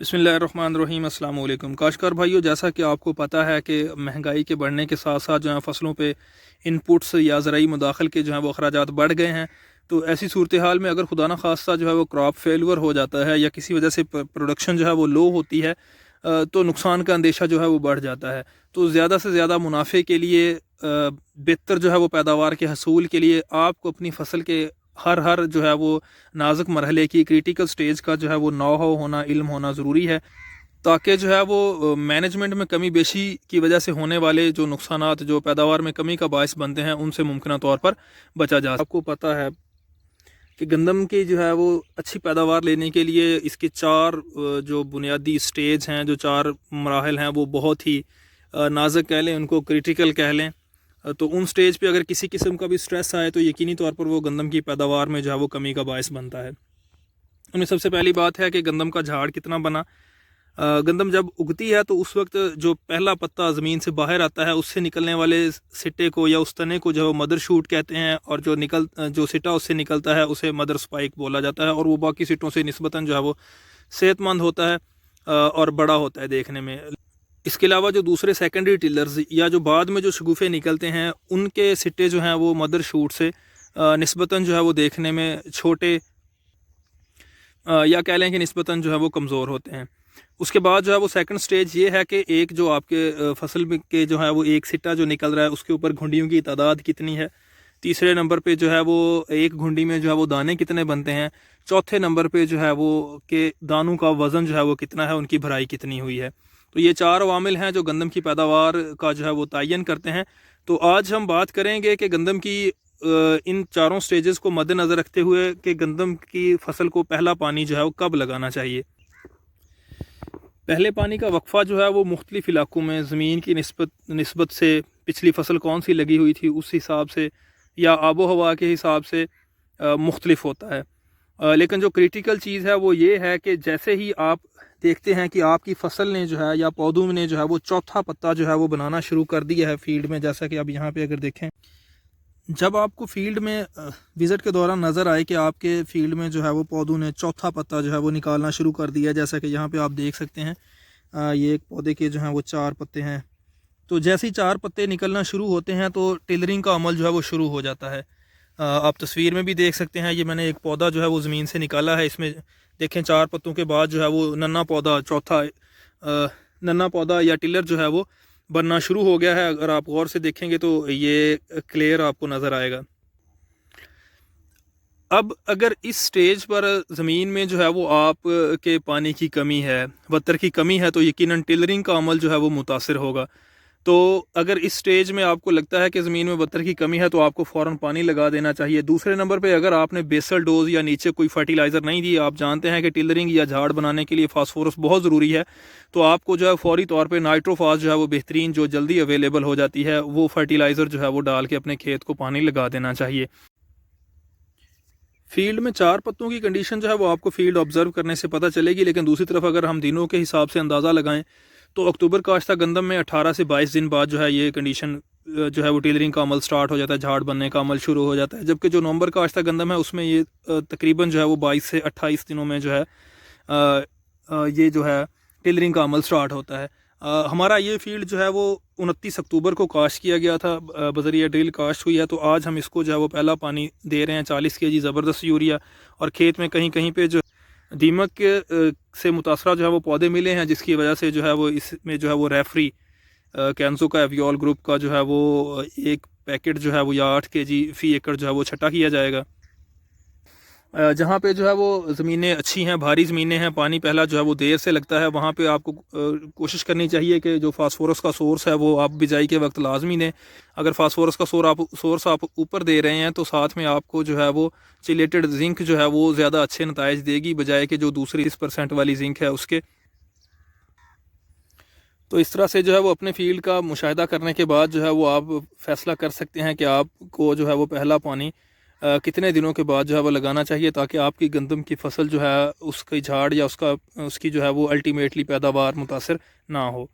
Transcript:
बिस्मिल्लाहिर्रहमानिर्रहीम। अस्सलाम वालेकुम काश्तकार भाइयों, जैसा कि आपको पता है कि महंगाई के बढ़ने के साथ साथ जो है फसलों पे इनपुट्स या ज़राई मुदाखल के जो है वो अखराजात बढ़ गए हैं। तो ऐसी सूरत हाल में अगर खुदा न खास्ता जो है वो क्रॉप फेलियर हो जाता है या किसी वजह से प्रोडक्शन जो है वो लो होती है, तो नुकसान का अंदेशा जो है वो बढ़ जाता है। तो ज़्यादा से ज़्यादा मुनाफे के लिए, बेहतर जो है वो पैदावार के हसूल के लिए आपको अपनी फसल के हर हर जो है वो नाजुक मरहले की क्रिटिकल स्टेज का जो है वो नौ हाउ होना, इल्म होना ज़रूरी है, ताकि जो है वो मैनेजमेंट में कमी बेशी की वजह से होने वाले जो नुकसानात जो पैदावार में कमी का बायस बनते हैं उनसे मुमकिन तौर पर बचा जा। आपको पता है कि गंदम की जो है वो अच्छी पैदावार लेने के लिए इसके चार जो बुनियादी स्टेज हैं, जो चार मराहल हैं, वो बहुत ही नाजुक कह लें, उनको क्रिटिकल कह लें। तो उन स्टेज पे अगर किसी किस्म का भी स्ट्रेस आए तो यकीनी तौर पर वो गंदम की पैदावार में जो है वो कमी का बायस बनता है। उनमें सबसे पहली बात है कि गंदम का झाड़ कितना बना। गंदम जब उगती है तो उस वक्त जो पहला पत्ता ज़मीन से बाहर आता है उससे निकलने वाले सिट्टे को या उस तने को जो है मदर शूट कहते हैं, और जो सिट्टा उससे निकलता है उसे मदर स्पाइक बोला जाता है, और वो बाकी सिट्टों से निस्बतन जो है वो सेहतमंद होता है और बड़ा होता है देखने में। इसके अलावा जो दूसरे सेकेंडरी टिलर्स या जो बाद में जो शगुफ़े निकलते हैं उनके सिट्टे जो हैं वो मदर शूट से निस्बतन जो है वो देखने में छोटे या कह लें कि निस्बतन जो है वो कमज़ोर होते हैं। उसके बाद जो है वो सेकंड स्टेज ये है कि एक जो आपके फसल के जो है वो एक सिट्टा जो निकल रहा है उसके ऊपर घुंडियों की तादाद कितनी है। तीसरे नंबर पे जो है वो एक घुंडी में जो है वो दाने कितने बनते हैं। चौथे नंबर पे जो है वो के दानों का वज़न जो है वो कितना है, उनकी भराई कितनी हुई है। तो ये चार अवामिल हैं जो गंदम की पैदावार का जो है वो तयन करते हैं। तो आज हम बात करेंगे कि गंदम की इन चारों स्टेजेस को मद्देनज़र रखते हुए कि गंदम की फसल को पहला पानी जो है वो कब लगाना चाहिए। पहले पानी का वक्फ़ा जो है वो मुख्तलिफ़ इलाकों में ज़मीन की निस्बत से, पिछली फसल कौन सी लगी हुई थी उस हिसाब से या आबो हवा के हिसाब से मुख्तलिफ होता है। लेकिन जो क्रिटिकल चीज़ है वो ये है कि जैसे ही आप देखते हैं कि आपकी फसल ने जो है या पौधों ने जो है वो चौथा पत्ता जो है वो बनाना शुरू कर दिया है फील्ड में, जैसा कि आप यहाँ पे अगर देखें, जब आपको फील्ड में विज़िट के दौरान नज़र आए कि आपके फील्ड में जो है वो पौधों ने चौथा पत्ता जो है वो निकालना शुरू कर दिया, जैसा कि यहाँ पे आप देख सकते हैं, ये एक पौधे के जो हैं वो चार पत्ते हैं। तो जैसे ही चार पत्ते निकलना शुरू होते हैं तो टेलरिंग का अमल जो है वो शुरू हो जाता है। आप तस्वीर में भी देख सकते हैं, ये मैंने एक पौधा जो है वो ज़मीन से निकाला है। इसमें देखें चार पत्तों के बाद जो है वो नन्ना पौधा, चौथा नन्ना पौधा या टिलर जो है वो बनना शुरू हो गया है। अगर आप गौर से देखेंगे तो ये क्लियर आपको नज़र आएगा। अब अगर इस स्टेज पर ज़मीन में जो है वो आप के पानी की कमी है, वतर की कमी है, तो यकीनन टिलरिंग का अमल जो है वो मुतासिर होगा। तो अगर इस स्टेज में आपको लगता है कि ज़मीन में वतर की कमी है तो आपको फ़ौरन पानी लगा देना चाहिए। दूसरे नंबर पे अगर आपने बेसल डोज़ या नीचे कोई फर्टिलाइज़र नहीं दी, आप जानते हैं कि टिलरिंग या झाड़ बनाने के लिए फास्फोरस बहुत ज़रूरी है, तो आपको जो है फ़ौरी तौर पे नाइट्रोफास जो है वो बेहतरीन, जो जल्दी अवेलेबल हो जाती है, वो फर्टिलाइज़र जो है वो डाल के अपने खेत को पानी लगा देना चाहिए। फील्ड में चार पत्तों की कंडीशन जो है वो आपको फील्ड ऑब्जर्व करने से पता चलेगी, लेकिन दूसरी तरफ अगर हम दिनों के हिसाब से अंदाज़ा लगाएं तो अक्टूबर काश्ता गंदम में 18 से 22 दिन बाद जो है ये कंडीशन जो है वो टेलरिंग का अमल स्टार्ट हो जाता है, झाड़ बनने का अमल शुरू हो जाता है। जबकि जो नवंबर काश्ता गंदम है उसमें ये तकरीबन जो है वो 22 से 28 दिनों में जो है ये जो है टेलरिंग का अमल स्टार्ट होता है। हमारा ये फील्ड जो है वो 29 अक्टूबर को काश्त किया गया था, बजरिया ड्रिल काश्त हुई है। तो आज हम इसको जो है वो पहला पानी दे रहे हैं, 40 kg ज़बरदस्त यूरिया। और खेत में कहीं कहीं पे जो दीमक से मुतासरा जो है वो पौधे मिले हैं, जिसकी वजह से जो है वो इसमें जो है वो रेफरी कैंसो का एवियोल ग्रुप का जो है वो एक पैकेट जो है वो या 8 kg फ़ी एकड़ जो है वो छटा किया जाएगा। जहाँ पे जो है वो ज़मीनें अच्छी हैं, भारी ज़मीनें हैं, पानी पहला जो है वो देर से लगता है, वहाँ पे आपको कोशिश करनी चाहिए कि जो फास्फोरस का सोर्स है वो आप बिजाई के वक्त लाजमी दें। अगर फास्फोरस का सोर्स आप ऊपर दे रहे हैं तो साथ में आपको जो है वो चिलेटेड जिंक जो है वो ज़्यादा अच्छे नताइज देगी बजाय कि जो दूसरी 30% वाली जिंक है उसके। तो इस तरह से जो है वो अपने फील्ड का मुशाहिदा करने के बाद जो है वो आप फैसला कर सकते हैं कि आपको जो है वो पहला पानी कितने दिनों के बाद जो है वो लगाना चाहिए, ताकि आपकी गंदम की फसल जो है उसकी झाड़ या उसकी जो है वो अल्टीमेटली पैदावार मुतासर ना हो।